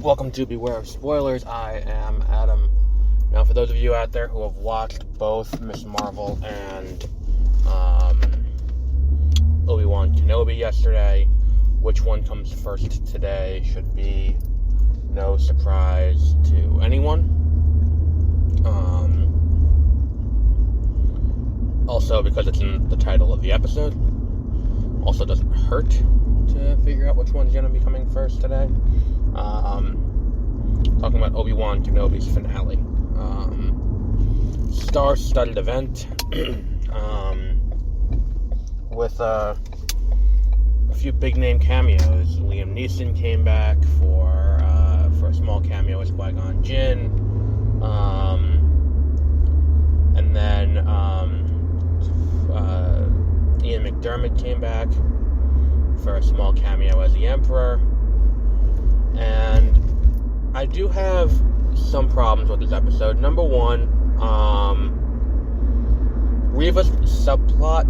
Welcome to Beware of Spoilers. I am Adam. Now, for those of you out there who have watched both Ms. Marvel and Obi-Wan Kenobi yesterday, which one comes first today should be no surprise to anyone. Also, because it's in the title of the episode, also doesn't hurt to figure out which one's going to be coming first today. Talking about Obi-Wan Kenobi's finale. Star-studded event with a few big-name cameos. Liam Neeson came back for a small cameo as Qui-Gon Jinn, and then Ian McDiarmid came back for a small cameo as the Emperor. And I do have some problems with this episode. Number one, Reva's subplot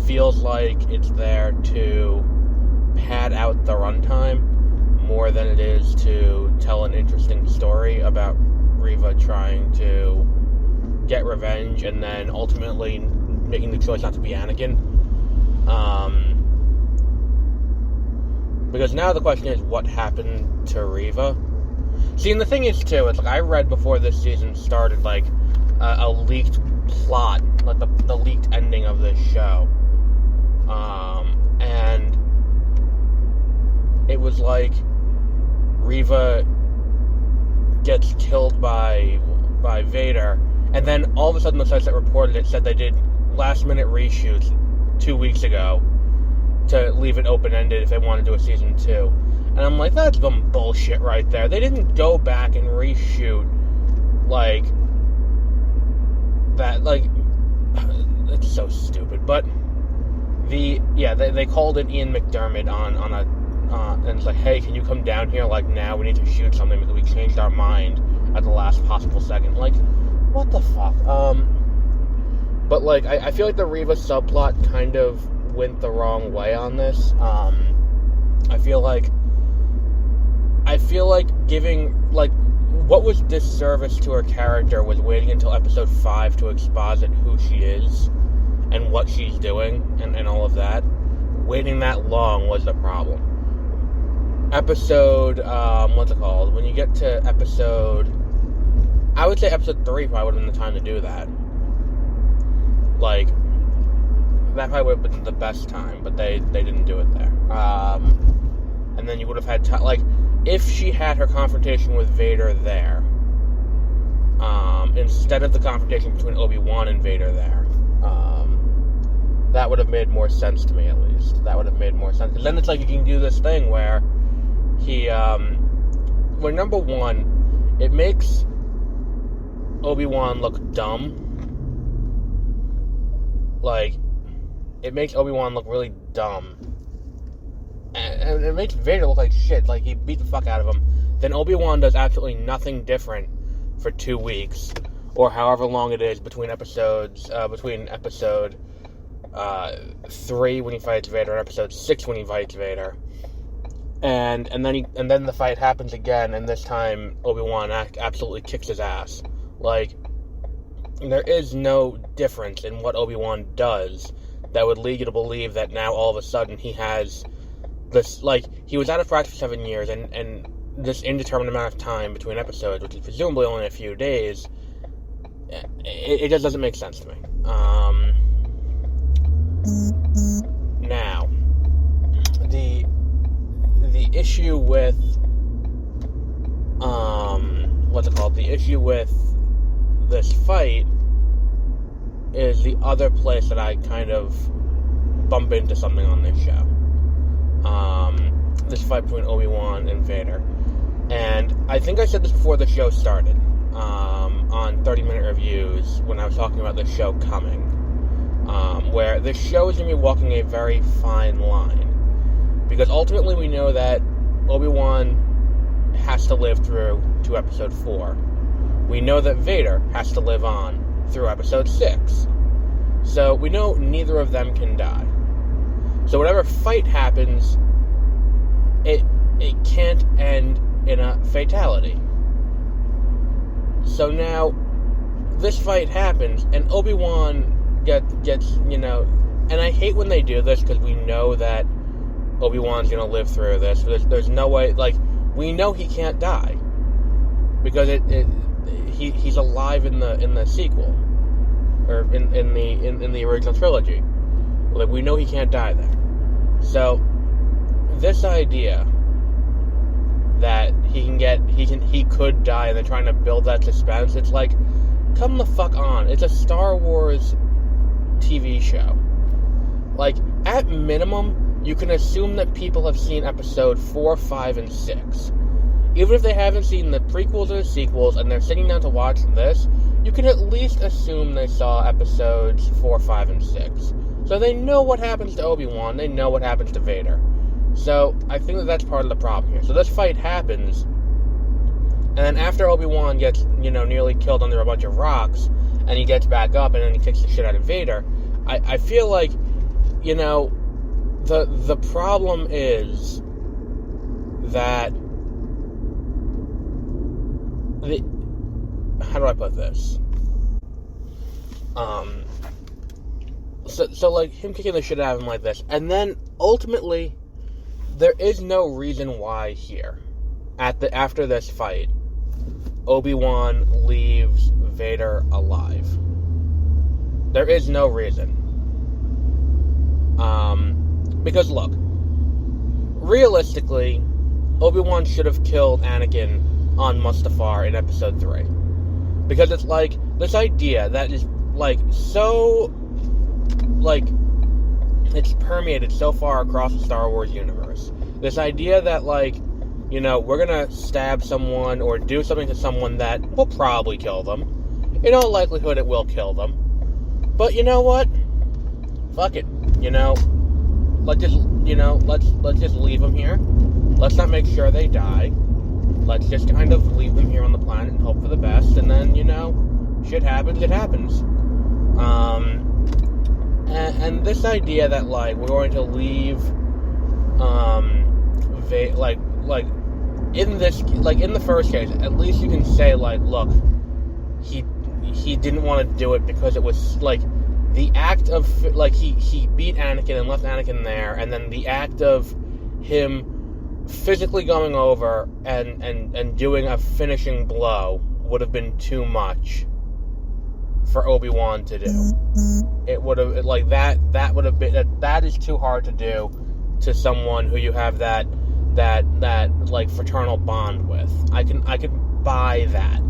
feels like it's there to pad out the runtime more than it is to tell an interesting story about Reva trying to get revenge and then ultimately making the choice not to be Anakin. Because now the question is, what happened to Reva? See, and the thing is, too, it's like I read before this season started, like, a leaked plot, like the leaked ending of this show. And it was like Reva gets killed by Vader, and then all of a sudden the sites that reported it said they did last-minute reshoots 2 weeks ago to leave it open-ended if they want to do a season 2. And I'm like, that's some bullshit right there. They didn't go back and reshoot, like, that, like, it's so stupid. But, they called in Ian McDiarmid on a, and it's like, hey, can you come down here, like, now? We need to shoot something because we changed our mind at the last possible second. Like, what the fuck? But, like, I feel like the Reva subplot kind of went the wrong way on this. I feel like giving, like, what was disservice to her character was waiting until episode 5 to exposit who she is and what she's doing and all of that. Waiting that long was the problem. Episode, what's it called? When you get to I would say episode 3 probably would have been the time to do that. Like, that probably would have been the best time, but they didn't do it there. And then you would have had time, like, if she had her confrontation with Vader there, instead of the confrontation between Obi-Wan and Vader there, that would have made more sense to me, at least. That would have made more sense. Because then it's like you can do this thing where where number one, it makes Obi-Wan look dumb. Like, it makes Obi-Wan look really dumb. And it makes Vader look like shit. Like, he beat the fuck out of him. Then Obi-Wan does absolutely nothing different for 2 weeks. Or however long it is between episode 3 when he fights Vader and episode 6 when he fights Vader. And then the fight happens again, and this time Obi-Wan absolutely kicks his ass. Like, there is no difference in what Obi-Wan does that would lead you to believe that now all of a sudden he has this, like, he was out of practice for 7 years, and this indeterminate amount of time between episodes, which is presumably only a few days, it just doesn't make sense to me. Now, the issue with, the issue with this fight is the other place that I kind of bump into something on this show. This fight between Obi-Wan and Vader. And I think I said this before the show started, on 30-minute reviews, when I was talking about the show coming, where the show is going to be walking a very fine line. Because ultimately we know that Obi-Wan has to live through to episode 4. We know that Vader has to live on through episode 6. So we know neither of them can die. So whatever fight happens, it can't end in a fatality. So now, this fight happens, and Obi-Wan gets, and I hate when they do this, because we know that Obi-Wan's gonna live through this. There's no way, we know he can't die, because he's alive in the sequel, or in the original trilogy. We know he can't die there. So, this idea that he could die, and they're trying to build that suspense, it's like, come the fuck on. It's a Star Wars TV show. At minimum, you can assume that people have seen episode 4, 5, and 6. Even if they haven't seen the prequels or the sequels, and they're sitting down to watch this, you can at least assume they saw episodes 4, 5, and 6. So they know what happens to Obi-Wan, they know what happens to Vader. So, I think that's part of the problem here. So this fight happens, and then after Obi-Wan gets, nearly killed under a bunch of rocks, and he gets back up, and then he kicks the shit out of Vader, I feel like, the problem is that how do I put this? So him kicking the shit out of him like this, and then ultimately, there is no reason why here, after this fight, Obi-Wan leaves Vader alive. There is no reason. Because look, realistically, Obi-Wan should have killed Anakin on Mustafar in episode 3. Because it's this idea that is, so, it's permeated so far across the Star Wars universe. This idea that, we're gonna stab someone or do something to someone that will probably kill them. In all likelihood, it will kill them. But you know what? Fuck it. Let's just leave them here. Let's not make sure they die. Let's just kind of leave them here on the planet and hope for the best. And then, shit happens, it happens. And this idea that, we're going to leave, in the first case, at least you can say, look, he didn't want to do it because it was, the act of, he beat Anakin and left Anakin there, and then the act of him physically going over and doing a finishing blow would have been too much for Obi-Wan to do. It would have, that would have been, that is too hard to do to someone who you have that fraternal bond with. I can buy that.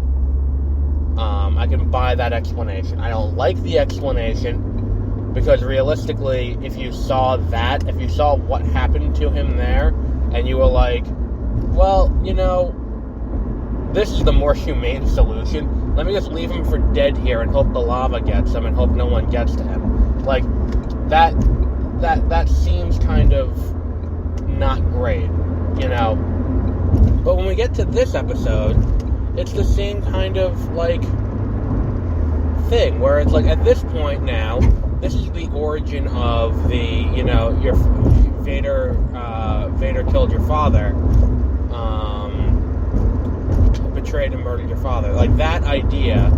I can buy that explanation. I don't like the explanation, because realistically, if you saw what happened to him there, and you were like, well, this is the more humane solution. Let me just leave him for dead here and hope the lava gets him and hope no one gets to him. That seems kind of not great, But when we get to this episode, it's the same kind of, thing, where it's at this point now, this is the origin of the, your Vader killed your father, betrayed and murdered your father. That idea,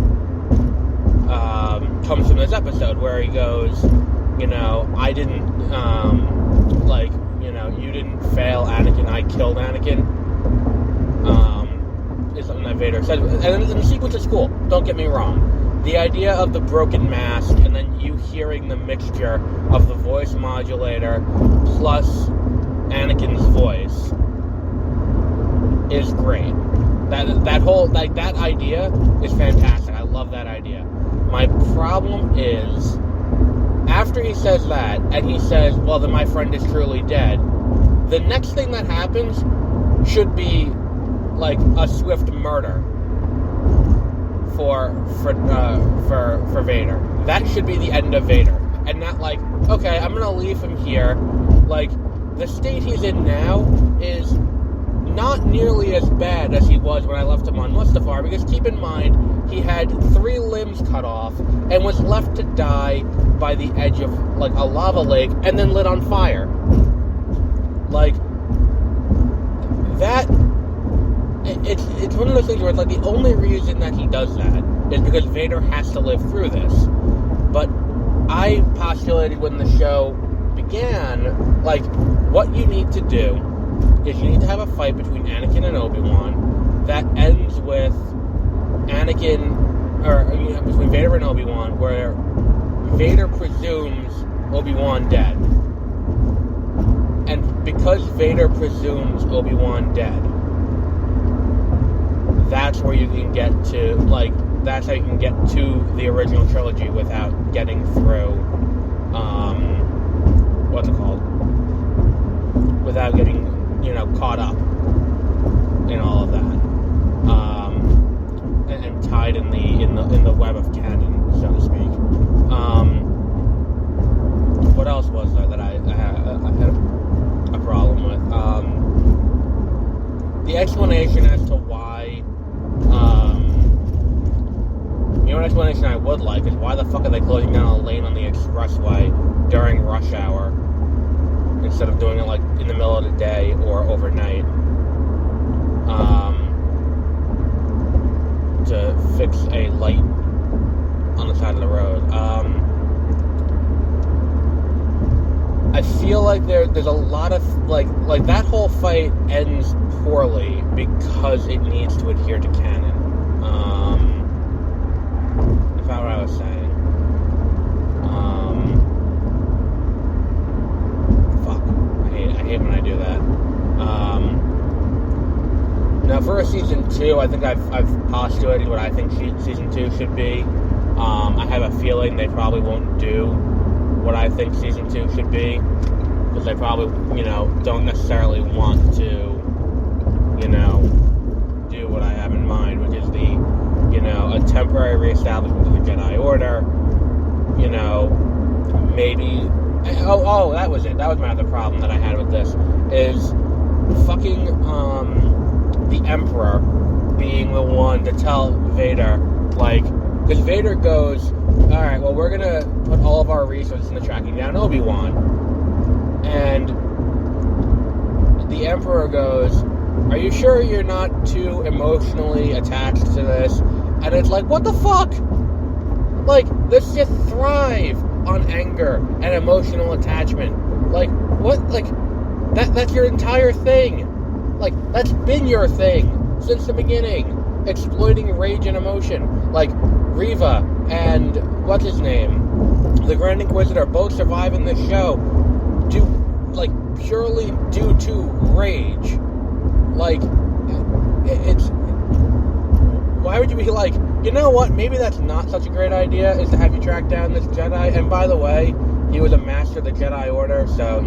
comes from this episode, where he goes, I didn't, you didn't fail Anakin, I killed Anakin, is something that Vader says. And the sequence is cool, don't get me wrong. The idea of the broken mask, and then you hearing the mixture of the voice modulator plus Anakin's voice is great. That whole, that idea is fantastic. I love that idea. My problem is, after he says that, and he says, well, then my friend is truly dead, the next thing that happens should be, a swift murder for Vader. That should be the end of Vader. And not okay, I'm gonna leave him here. The state he's in now is not nearly as bad as he was when I left him on Mustafar, because keep in mind, he had 3 limbs cut off and was left to die by the edge of, a lava lake and then lit on it's one of those things where it's like the only reason that he does that is because Vader has to live through this. But I postulated when the show began, like, what you need to do is you need to have a fight between Anakin and Obi-Wan that ends with between Vader and Obi-Wan, where Vader presumes Obi-Wan dead. And because Vader presumes Obi-Wan dead, that's where you can get to, like, that's how you can get to the original trilogy without getting through, what's it called? Without getting, caught up in all of that. And tied in the web of canon, so to speak. What else was there that I had a problem with? The explanation as to why, an explanation I would like is why the fuck are they closing down a lane on the expressway during rush hour instead of doing it like in the middle of the day or overnight to fix a light on the side of the road. I feel like there's a lot of like that whole fight ends poorly because it needs to adhere to canon. If that's what I was saying. Fuck. I hate when I do that. Now for a season 2, I think I've postulated what I think season 2 should be. I have a feeling they probably won't do what I think season 2 should be, because they probably, don't necessarily want to, do what I have in mind, which is a temporary reestablishment of the Jedi Order, maybe, that was it. That was my other problem that I had with this, is fucking, the Emperor being the one to tell Vader, because Vader goes, alright, well, we're gonna put all of our resources into tracking down Obi-Wan. And the Emperor goes, are you sure you're not too emotionally attached to this? And it's like, what the fuck? The Sith thrive on anger and emotional attachment. What? That's your entire thing. That's been your thing since the beginning. Exploiting rage and emotion. Reva and what's his name, the Grand Inquisitor, both survive in this show purely due to rage. It's why would you be you know what, maybe that's not such a great idea, is to have you track down this Jedi, and by the way, he was a master of the Jedi Order, so,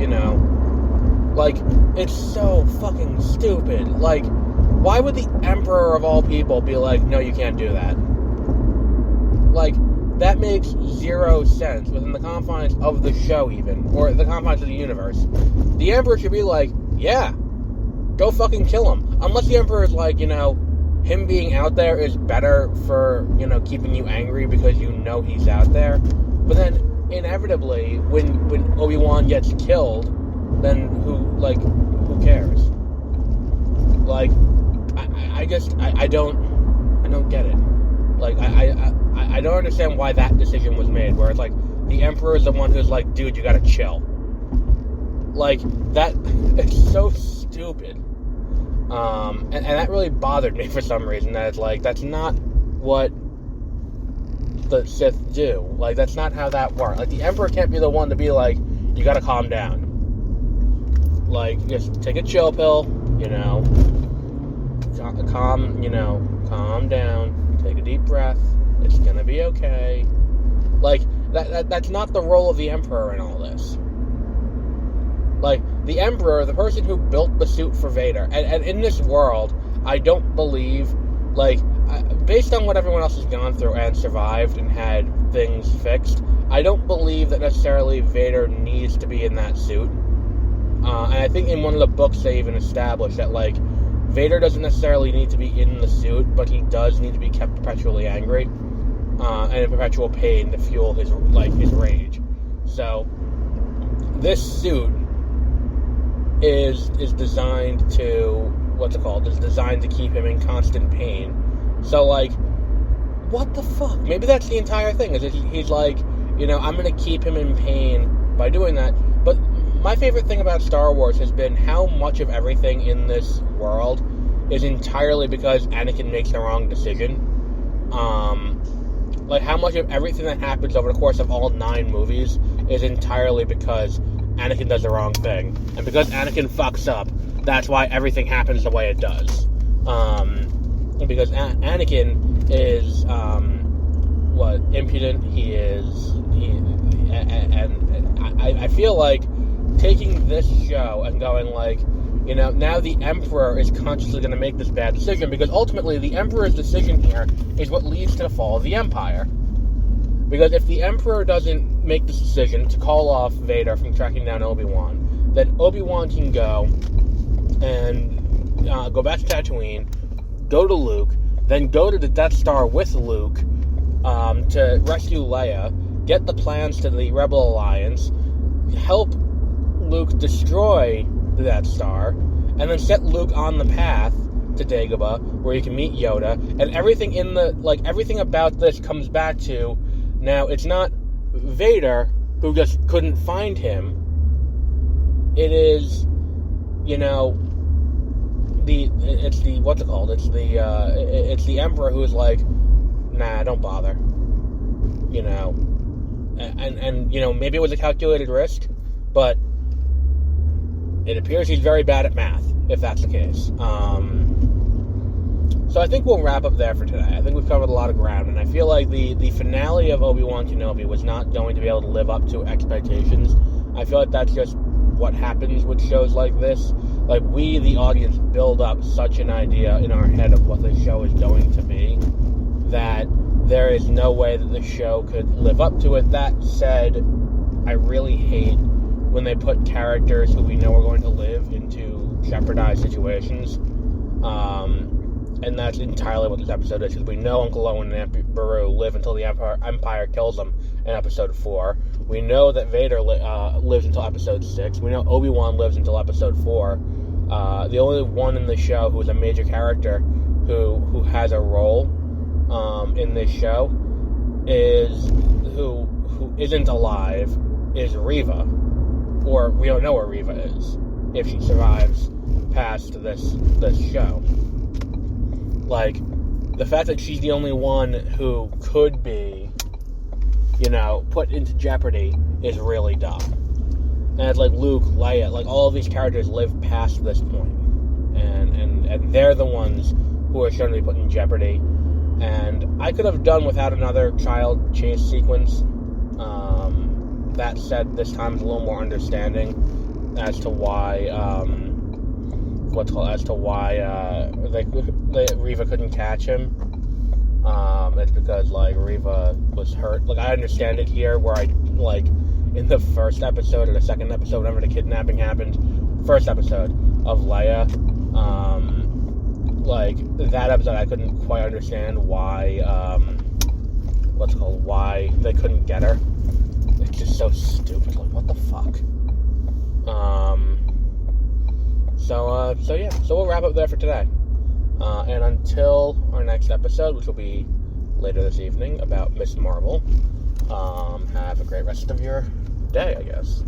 it's so fucking stupid. Why would the Emperor of all people be no, you can't do that? That makes zero sense within the confines of the show, even, or the confines of the universe. The Emperor should be yeah, go fucking kill him. Unless the Emperor is him being out there is better for, keeping you angry because he's out there. But then, inevitably, when Obi-Wan gets killed, then who cares? I don't get it. I don't understand why that decision was made, where it's the Emperor is the one who's dude, you gotta chill. That, it's so stupid. And that really bothered me for some reason, that it's that's not what the Sith do. That's not how that works. The Emperor can't be the one to be you gotta calm down. Just take a chill pill, calm down, take a deep breath, it's gonna be okay. That's not the role of the Emperor in all this. The Emperor, the person who built the suit for Vader, and in this world, I don't believe, based on what everyone else has gone through and survived and had things fixed, I don't believe that necessarily Vader needs to be in that suit. And I think in one of the books they even established that, Vader doesn't necessarily need to be in the suit, but he does need to be kept perpetually angry, and in perpetual pain to fuel his rage. So, this suit is designed to is designed to keep him in constant pain. So, like, what the fuck? Maybe that's the entire thing, is he's like, I'm going to keep him in pain by doing that. But my favorite thing about Star Wars has been how much of everything in this world is entirely because Anakin makes the wrong decision. Like, how much of everything that happens over the course of all 9 movies is entirely because Anakin does the wrong thing. And because Anakin fucks up, that's why everything happens the way it does. Because Anakin is, impudent, I feel like taking this show and going like, now the Emperor is consciously going to make this bad decision, because ultimately the Emperor's decision here is what leads to the fall of the Empire. Because if the Emperor doesn't make this decision to call off Vader from tracking down Obi-Wan, then Obi-Wan can go and go back to Tatooine, go to Luke, then go to the Death Star with Luke to rescue Leia, get the plans to the Rebel Alliance, help Luke destroy the Death Star, and then set Luke on the path to Dagobah, where he can meet Yoda, and everything everything about this comes back to, now it's not Vader who just couldn't find him. It is, it's the Emperor who is like, nah, don't bother. And maybe it was a calculated risk, but it appears he's very bad at math, if that's the case. So I think we'll wrap up there for today. I think we've covered a lot of ground, and I feel like the finale of Obi-Wan Kenobi was not going to be able to live up to expectations. I feel like that's just what happens with shows like this. Like, we, the audience, build up such an idea in our head of what the show is going to be, that there is no way that the show could live up to it. That said, I really hate when they put characters who we know are going to live into jeopardized situations. And that's entirely what this episode is, because we know Uncle Owen and Aunt Beru live until the Empire kills them in episode 4. We know that Vader lives until episode 6. We know Obi-Wan lives until episode 4. The only one in the show who is a major character who has a role in this show who isn't alive is Reva. Or we don't know where Reva is, if she survives past this show. Like, the fact that she's the only one who could be, put into jeopardy is really dumb. And it's like Luke, Leia, like, all of these characters live past this point. And they're the ones who are shown to be put in jeopardy. And I could have done without another child chase sequence. That said, this time is a little more understanding as to why, Reva couldn't catch him. It's because, Reva was hurt. I understand it here, where in the first episode or the second episode, whenever the kidnapping happened, first episode of Leia, that episode I couldn't quite understand why, why they couldn't get her. It's just so stupid. What the fuck? So we'll wrap up there for today. And until our next episode, which will be later this evening, about Miss Marvel, have a great rest of your day, I guess.